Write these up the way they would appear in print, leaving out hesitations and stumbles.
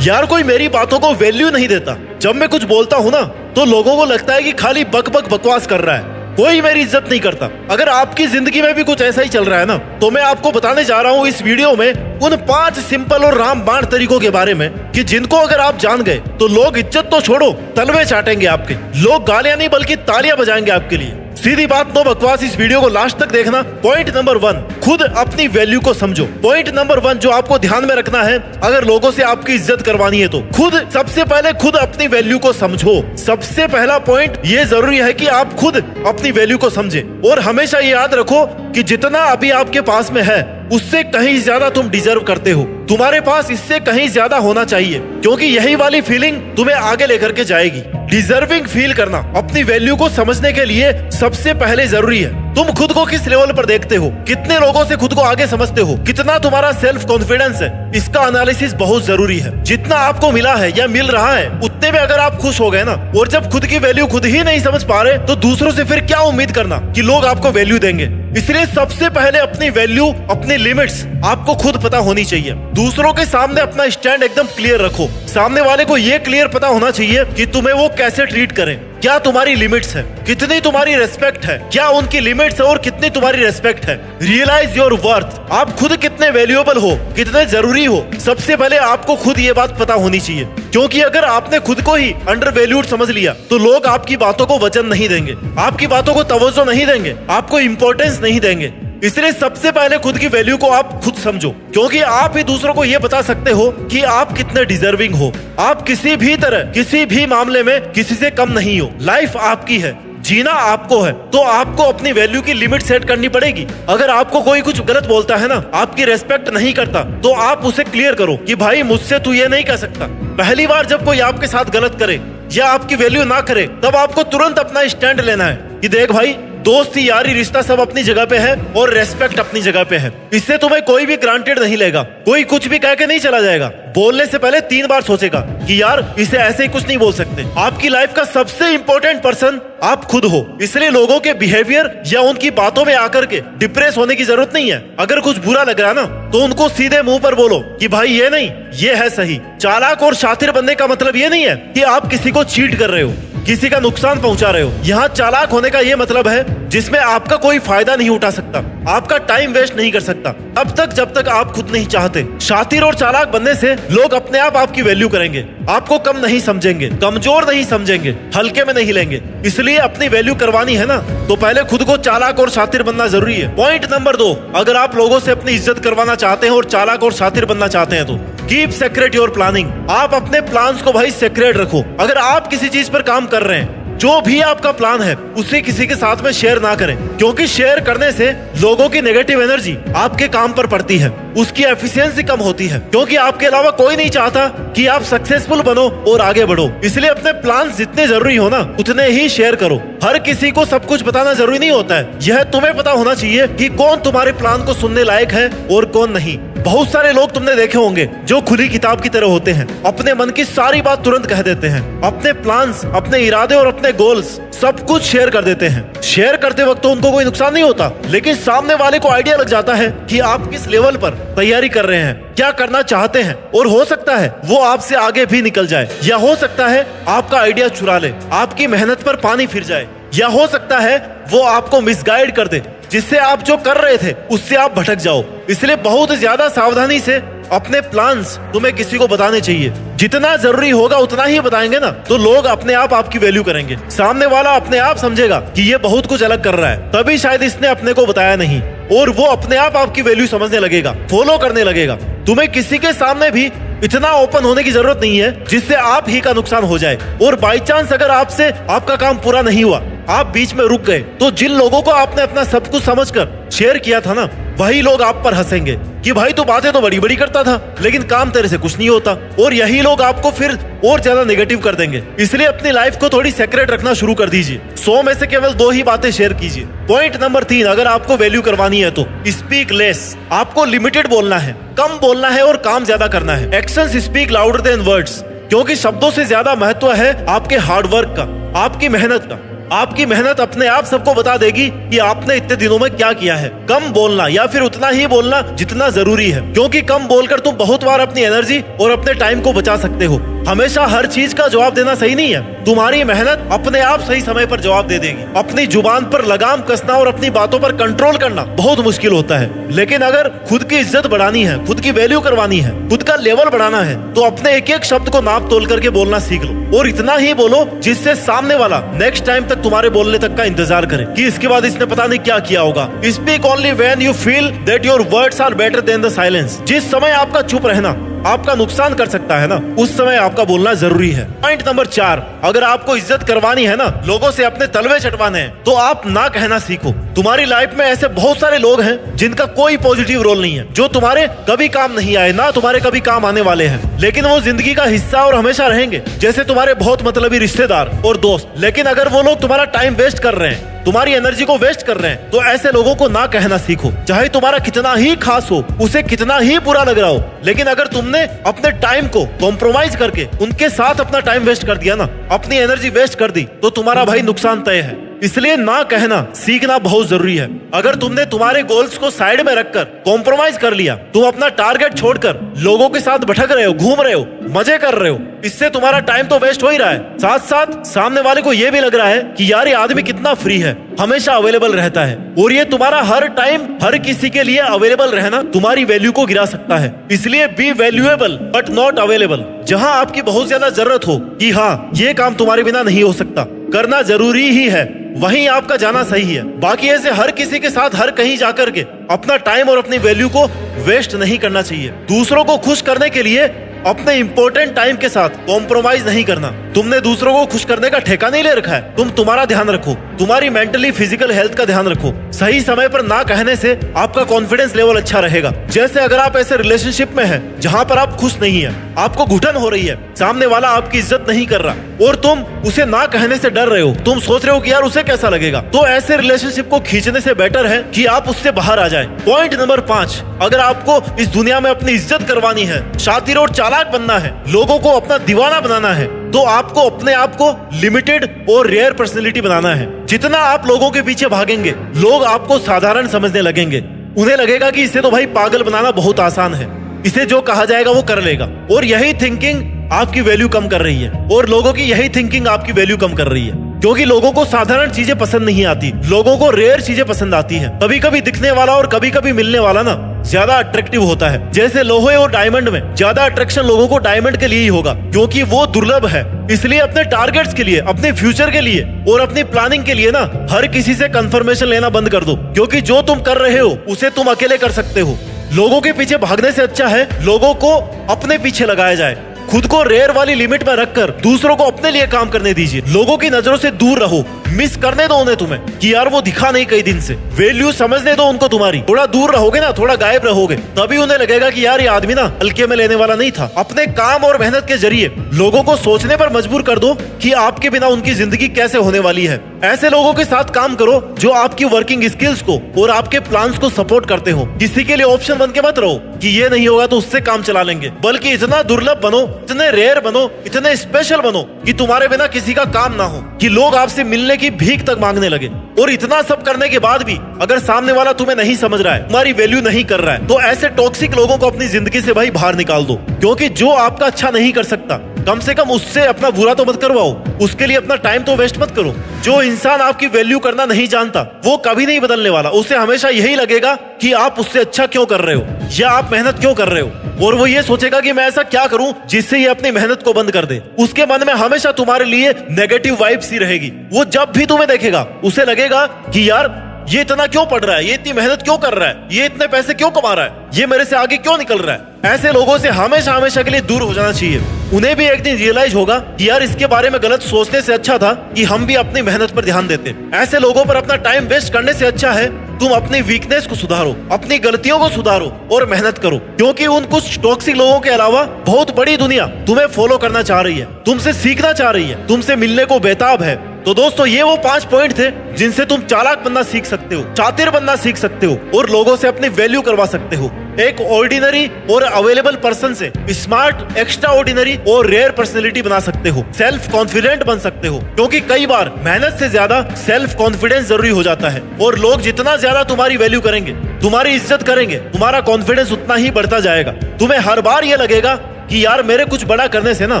यार कोई मेरी बातों को वैल्यू नहीं देता। जब मैं कुछ बोलता हूँ ना तो लोगों को लगता है कि खाली बक बक बकवास कर रहा है, कोई मेरी इज्जत नहीं करता। अगर आपकी जिंदगी में भी कुछ ऐसा ही चल रहा है ना तो मैं आपको बताने जा रहा हूँ इस वीडियो में उन 5 सिंपल और रामबाण तरीकों के बारे में कि जिनको अगर आप जान गए तो लोग इज्जत तो छोड़ो तलवे चाटेंगे आपके, लोग गालियां नहीं बल्कि तालियां बजाएंगे आपके लिए। सीधी बात, नो बकवास। इस वीडियो को लास्ट तक देखना। पॉइंट नंबर 1, खुद अपनी वैल्यू को समझो। पॉइंट नंबर 1 जो आपको ध्यान में रखना है अगर लोगों से आपकी इज्जत करवानी है तो सबसे पहले खुद अपनी वैल्यू को समझो। सबसे पहला पॉइंट ये जरूरी है कि आप खुद अपनी वैल्यू को समझे और हमेशा ये याद रखो कि जितना अभी आपके पास में है उससे कहीं ज्यादा तुम डिजर्व करते हो। तुम्हारे पास इससे कहीं ज्यादा होना चाहिए क्योंकि यही वाली फीलिंग तुम्हें आगे लेकर के जाएगी। डिजर्विंग फील करना अपनी वैल्यू को समझने के लिए सबसे पहले जरूरी है तुम खुद को किस लेवल पर देखते हो, कितने लोगों से खुद को आगे समझते हो, कितना तुम्हारा सेल्फ कॉन्फिडेंस है। इसका एनालिसिस बहुत जरूरी है। जितना आपको मिला है या मिल रहा है उतने में अगर आप खुश हो गए ना, और जब खुद की वैल्यू खुद ही नहीं समझ पा रहे तो दूसरों से फिर क्या उम्मीद करना कि लोग आपको वैल्यू देंगे। इसलिए सबसे पहले अपनी वैल्यू, अपनी लिमिट्स आपको खुद पता होनी चाहिए। दूसरों के सामने अपना स्टैंड एकदम क्लियर रखो। सामने वाले को ये क्लियर पता होना चाहिए कि तुम्हें वो कैसे ट्रीट करें, क्या तुम्हारी लिमिट्स है, कितनी तुम्हारी रेस्पेक्ट है, क्या उनकी लिमिट्स है और कितनी तुम्हारी रेस्पेक्ट है। रियलाइज योर वर्थ, आप खुद कितने वैल्यूएबल हो, कितने जरूरी हो, सबसे पहले आपको खुद ये बात पता होनी चाहिए। क्योंकि अगर आपने खुद को ही अंडर वैल्यूड समझ लिया तो लोग आपकी बातों को वजन नहीं देंगे, आपकी बातों को तवज्जो नहीं देंगे, आपको इम्पोर्टेंस नहीं देंगे। इसलिए सबसे पहले खुद की वैल्यू को आप खुद समझो, क्योंकि आप ही दूसरों को ये बता सकते हो कि आप कितने डिजर्विंग हो। आप किसी भी तरह, किसी भी मामले में किसी से कम नहीं हो। लाइफ आपकी है, जीना आपको है, तो आपको अपनी वैल्यू की लिमिट सेट करनी पड़ेगी। अगर आपको कोई कुछ गलत बोलता है ना, आपकी रेस्पेक्ट नहीं करता, तो आप उसे क्लियर करो कि भाई मुझसे तू ये नहीं कह सकता। पहली बार जब कोई आपके साथ गलत करे या आपकी वैल्यू ना करे तब आपको तुरंत अपना स्टैंड लेना है कि देख भाई, दोस्ती यारी रिश्ता सब अपनी जगह पे है और रेस्पेक्ट अपनी जगह पे है। इससे तुम्हें कोई भी ग्रांटेड नहीं लेगा, कोई कुछ भी कह के नहीं चला जाएगा। बोलने से पहले 3 बार सोचेगा कि यार इसे ऐसे ही कुछ नहीं बोल सकते। आपकी लाइफ का सबसे इंपॉर्टेंट पर्सन आप खुद हो, इसलिए लोगों के बिहेवियर या उनकी बातों में आकर के डिप्रेस होने की जरूरत नहीं है। अगर कुछ बुरा लग रहा है ना तो उनको सीधे मुंह पर बोलो कि भाई ये नहीं, ये है सही। चालाक और शातिर बनने का मतलब ये नहीं है कि आप किसी को चीट कर रहे हो, किसी का नुकसान पहुंचा रहे हो। यहाँ चालाक होने का ये मतलब है जिसमें आपका कोई फायदा नहीं उठा सकता, आपका टाइम वेस्ट नहीं कर सकता तब तक जब तक आप खुद नहीं चाहते। शातिर और चालाक बनने से लोग अपने आप आपकी वैल्यू करेंगे, आपको कम नहीं समझेंगे, कमजोर नहीं समझेंगे, हल्के में नहीं लेंगे। इसलिए अपनी वैल्यू करवानी है ना तो पहले खुद को चालाक और शातिर बनना जरूरी है। पॉइंट नंबर 2, अगर आप लोगों से अपनी इज्जत करवाना चाहते हैं और चालाक और शातिर बनना चाहते हैं तो कीप सेक्रेट योर प्लानिंग। आप अपने प्लान्स को भाई सेक्रेट रखो। अगर आप किसी चीज पर काम कर रहे हैं, जो भी आपका प्लान है उसे किसी के साथ में शेयर ना करें, क्योंकि शेयर करने से लोगों की नेगेटिव एनर्जी आपके काम पर पड़ती है, उसकी एफिशिएंसी कम होती है। क्योंकि आपके अलावा कोई नहीं चाहता कि आप सक्सेसफुल बनो और आगे बढ़ो। इसलिए अपने प्लान जितने जरूरी हो ना उतने ही शेयर करो। हर किसी को सब कुछ बताना जरूरी नहीं होता है। यह तुम्हें पता होना चाहिए कि कौन तुम्हारे प्लान को सुनने लायक है और कौन नहीं। बहुत सारे लोग तुमने देखे होंगे जो खुली किताब की तरह होते हैं, अपने मन की सारी बात तुरंत कह देते हैं, अपने प्लान्स, अपने इरादे और अपने गोल्स सब कुछ शेयर कर देते हैं। शेयर करते वक्त तो उनको कोई नुकसान नहीं होता, लेकिन सामने वाले को आइडिया लग जाता है कि आप किस लेवल पर तैयारी कर रहे हैं, क्या करना चाहते हैं, और हो सकता है वो आपसे आगे भी निकल जाए, या हो सकता है आपका आइडिया चुरा ले, आपकी मेहनत पर पानी फिर जाए, या हो सकता है वो आपको मिसगाइड कर दे, जिससे आप जो कर रहे थे उससे आप भटक जाओ। इसलिए बहुत ज्यादा सावधानी से अपने प्लान्स तुम्हें किसी को बताने चाहिए। जितना जरूरी होगा उतना ही बताएंगे ना तो लोग अपने आप आपकी वैल्यू करेंगे। सामने वाला अपने आप समझेगा कि ये बहुत कुछ अलग कर रहा है, तभी शायद इसने अपने को बताया नहीं, और वो अपने आप आपकी वैल्यू समझने लगेगा, फॉलो करने लगेगा। तुम्हें किसी के सामने भी इतना ओपन होने की जरूरत नहीं है जिससे आप ही का नुकसान हो जाए। और बाई चांस अगर आपसे आपका काम पूरा नहीं हुआ, आप बीच में रुक गए, तो जिन लोगों को आपने अपना सब कुछ समझकर शेयर किया था ना, वही लोग आप पर हंसेंगे कि भाई तू बातें तो बड़ी बड़ी करता था लेकिन काम तेरे से कुछ नहीं होता, और यही लोग आपको फिर और ज्यादा नेगेटिव कर देंगे। इसलिए अपनी लाइफ को थोड़ी सेक्रेट रखना शुरू कर दीजिए। 100 में से केवल 2 ही बातें शेयर कीजिए। पॉइंट नंबर 3, अगर आपको वैल्यू करवानी है तो स्पीक लेस। आपको लिमिटेड बोलना है, कम बोलना है और काम ज्यादा करना है। Actions speak louder than words, क्योंकि शब्दों से ज्यादा महत्व है आपके हार्डवर्क का, आपकी मेहनत का। आपकी मेहनत अपने आप सबको बता देगी कि आपने इतने दिनों में क्या किया है। कम बोलना या फिर उतना ही बोलना जितना जरूरी है, क्योंकि कम बोलकर तुम बहुत बार अपनी एनर्जी और अपने टाइम को बचा सकते हो। हमेशा हर चीज का जवाब देना सही नहीं है। तुम्हारी मेहनत अपने आप सही समय पर जवाब दे देगी। अपनी जुबान पर लगाम कसना और अपनी बातों पर कंट्रोल करना बहुत मुश्किल होता है, लेकिन अगर खुद की इज्जत बढ़ानी है, खुद की वैल्यू करवानी है, खुद का लेवल बढ़ाना है, तो अपने एक एक शब्द को नाप तोल करके बोलना सीख लो। और इतना ही बोलो जिससे सामने वाला नेक्स्ट टाइम तक तुम्हारे बोलने तक का इंतजार करे कि इसके बाद इसने पता नहीं क्या किया होगा। Speak only when you feel that your words are better than the silence. जिस समय आपका चुप रहना आपका नुकसान कर सकता है ना, उस समय आपका बोलना जरूरी है। पॉइंट नंबर 4, अगर आपको इज्जत करवानी है ना, लोगों से अपने तलवे चटवाने हैं, तो आप ना कहना सीखो। तुम्हारी लाइफ में ऐसे बहुत सारे लोग हैं जिनका कोई पॉजिटिव रोल नहीं है, जो तुम्हारे कभी काम नहीं आए, ना तुम्हारे कभी काम आने वाले हैं, लेकिन वो जिंदगी का हिस्सा और हमेशा रहेंगे, जैसे तुम्हारे बहुत मतलबी रिश्तेदार और दोस्त। लेकिन अगर वो लोग तुम्हारा टाइम वेस्ट कर रहे हैं, तुम्हारी एनर्जी को वेस्ट कर रहे हैं, तो ऐसे लोगों को ना कहना सीखो। चाहे तुम्हारा कितना ही खास हो, उसे कितना ही बुरा लग रहा हो, लेकिन अगर तुमने अपने टाइम को कॉम्प्रोमाइज करके उनके साथ अपना टाइम वेस्ट कर दिया ना, अपनी एनर्जी वेस्ट कर दी, तो तुम्हारा भाई नुकसान तय है। इसलिए ना कहना सीखना बहुत जरूरी है। अगर तुमने तुम्हारे गोल्स को साइड में रखकर कॉम्प्रोमाइज कर लिया, तुम अपना टारगेट छोड़कर लोगों के साथ भटक रहे हो, घूम रहे हो, मजे कर रहे हो, इससे तुम्हारा टाइम तो वेस्ट हो ही रहा है, साथ साथ सामने वाले को ये भी लग रहा है कि यार ये आदमी कितना फ्री है, हमेशा अवेलेबल रहता है। और ये तुम्हारा हर टाइम हर किसी के लिए अवेलेबल रहना तुम्हारी वैल्यू को गिरा सकता है। इसलिए B valuable but not available. जहां आपकी बहुत ज्यादा जरूरत हो कि हाँ ये काम तुम्हारे बिना नहीं हो सकता, करना जरूरी ही है, वहीं आपका जाना सही है। बाकी ऐसे हर किसी के साथ हर कहीं जाकर के अपना टाइम और अपनी वैल्यू को वेस्ट नहीं करना चाहिए। दूसरों को खुश करने के लिए अपने इंपॉर्टेंट टाइम के साथ कॉम्प्रोमाइज नहीं करना। तुमने दूसरों को खुश करने का ठेका नहीं ले रखा है, तुम तुम्हारा ध्यान रखो, तुम्हारी मेंटली फिजिकल हेल्थ का ध्यान रखो। सही समय पर ना कहने से आपका कॉन्फिडेंस लेवल अच्छा रहेगा। जैसे अगर आप ऐसे रिलेशनशिप में हैं जहां पर आप खुश नहीं है, आपको घुटन हो रही है, सामने वाला आपकी इज्जत नहीं कर रहा और तुम उसे ना कहने से डर रहे हो, तुम सोच रहे हो कि यार उसे कैसा लगेगा, तो ऐसे रिलेशनशिप को खींचने से बेटर है कि आप उससे बाहर आ जाए। पॉइंट नंबर 5, अगर आपको इस दुनिया में अपनी इज्जत करवानी है, शातिर और चालाक बनना है, लोगों को अपना दीवाना बनाना है, तो आपको अपने आप को लिमिटेड और रेयर पर्सनैलिटी बनाना है। जितना आप लोगों के पीछे भागेंगे, लोग आपको साधारण समझने लगेंगे। उन्हें लगेगा कि इसे तो भाई पागल बनाना बहुत आसान है, इसे जो कहा जाएगा वो कर लेगा। और यही थिंकिंग आपकी वैल्यू कम कर रही है, और लोगों की यही थिंकिंग आपकी वैल्यू कम कर रही है, क्योंकि लोगों को साधारण चीजें पसंद नहीं आती, लोगों को रेयर चीजें पसंद आती हैं। कभी कभी दिखने वाला और कभी कभी मिलने वाला ना ज्यादा अट्रैक्टिव होता है। जैसे लोहे और डायमंड में ज्यादा अट्रैक्शन लोगों को डायमंड के लिए ही होगा, क्योंकि वो दुर्लभ है। इसलिए अपने टारगेट्स के लिए, अपने फ्यूचर के लिए और अपनी प्लानिंग के लिए ना हर किसी से कंफर्मेशन लेना बंद कर दो, क्योंकि जो तुम कर रहे हो उसे तुम अकेले कर सकते हो। लोगों के पीछे भागने से अच्छा है लोगों को अपने पीछे लगाया जाए। खुद को रेयर वाली लिमिट में रखकर दूसरों को अपने लिए काम करने दीजिए। लोगों की नजरों से दूर रहो, मिस करने दो उन्हें तुम्हें कि यार वो दिखा नहीं कई दिन से, वैल्यू समझने दो उनको तुम्हारी। थोड़ा दूर रहोगे ना, थोड़ा गायब रहोगे, तभी उन्हें लगेगा कि यार ये आदमी ना हल्के में लेने वाला नहीं था। अपने काम और मेहनत के जरिए लोगों को सोचने पर मजबूर कर दो कि आपके बिना उनकी जिंदगी कैसे होने वाली है। ऐसे लोगों के साथ काम करो जो आपकी वर्किंग स्किल्स को और आपके प्लान्स को सपोर्ट करते हो। किसी के लिए ऑप्शन बन के मत रहो कि ये नहीं होगा तो उससे काम चला लेंगे, बल्कि इतना दुर्लभ बनो, इतने रेयर बनो, इतने स्पेशल बनो कि तुम्हारे बिना किसी का काम ना हो, कि लोग आपसे मिलने की भीख तक मांगने लगे। और इतना सब करने के बाद भी अगर सामने वाला तुम्हें नहीं समझ रहा है, तुम्हारी वैल्यू नहीं कर रहा है, तो ऐसे टॉक्सिक लोगों को अपनी जिंदगी से भाई बाहर निकाल दो। क्योंकि जो आपका अच्छा नहीं कर सकता, कम से कम उससे अपना बुरा तो मत करवाओ, उसके लिए अपना टाइम तो वेस्ट मत करो। जो इंसान आपकी वैल्यू करना नहीं जानता, वो कभी नहीं बदलने वाला। उसे हमेशा यही लगेगा कि आप उससे अच्छा क्यों कर रहे हो या आप मेहनत क्यों कर रहे हो, और वो ये सोचेगा कि मैं ऐसा क्या करूं जिससे ये अपनी मेहनत को बंद कर दे। उसके मन में हमेशा तुम्हारे लिए नेगेटिव वाइब्स ही रहेगी। वो जब भी तुम्हें देखेगा उसे लगेगा कि यार ये इतना क्यों पढ़ रहा है, ये इतनी मेहनत क्यों कर रहा है, ये इतने पैसे क्यों कमा रहा है, ये मेरे से आगे क्यों निकल रहा है। ऐसे लोगों से हमेशा हमेशा के लिए दूर हो जाना चाहिए। उन्हें भी एक दिन रियलाइज होगा कि यार इसके बारे में गलत सोचने से अच्छा था कि हम भी अपनी मेहनत पर ध्यान देते। ऐसे लोगों पर अपना टाइम वेस्ट करने से अच्छा है तुम अपनी वीकनेस को सुधारो, अपनी गलतियों को सुधारो और मेहनत करो। क्योंकि उन कुछ टॉक्सिक लोगों के अलावा बहुत बड़ी दुनिया तुम्हें फॉलो करना चाह रही है, तुमसे सीखना चाह रही है, तुमसे मिलने को बेताब है। तो दोस्तों ये वो 5 पॉइंट थे जिनसे तुम चालाक बनना सीख सकते हो, चातिर बनना सीख सकते हो और लोगों से अपनी वैल्यू करवा सकते हो। एक ऑर्डिनरी और अवेलेबल पर्सन से स्मार्ट, एक्स्ट्रा ऑर्डिनरी और रेयर पर्सनैलिटी बना सकते हो। सेल्फ कॉन्फिडेंट बन सकते हो, क्योंकि कई बार मेहनत से ज्यादा सेल्फ कॉन्फिडेंस जरूरी हो जाता है। और लोग जितना ज्यादा तुम्हारी वैल्यू करेंगे, तुम्हारी इज्जत करेंगे, तुम्हारा कॉन्फिडेंस उतना ही बढ़ता जाएगा। तुम्हें हर बार ये लगेगा कि यार मेरे कुछ बड़ा करने से ना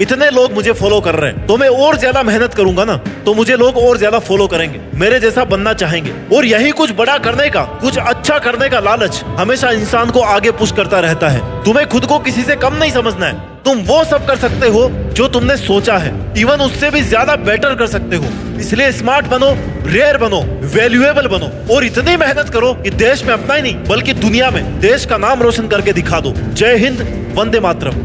इतने लोग मुझे फॉलो कर रहे हैं, तो मैं और ज्यादा मेहनत करूंगा ना तो मुझे लोग और ज्यादा फॉलो करेंगे, मेरे जैसा बनना चाहेंगे। और यही कुछ बड़ा करने का, कुछ अच्छा करने का लालच हमेशा इंसान को आगे पुश करता रहता है। तुम्हें खुद को किसी से कम नहीं समझना है। तुम वो सब कर सकते हो जो तुमने सोचा है, इवन उससे भी ज्यादा बेटर कर सकते हो। इसलिए स्मार्ट बनो, रेयर बनो, वैल्यूएबल बनो और इतनी मेहनत करो कि देश में अपना ही नहीं बल्कि दुनिया में देश का नाम रोशन करके दिखा दो। जय हिंद, वंदे मातरम।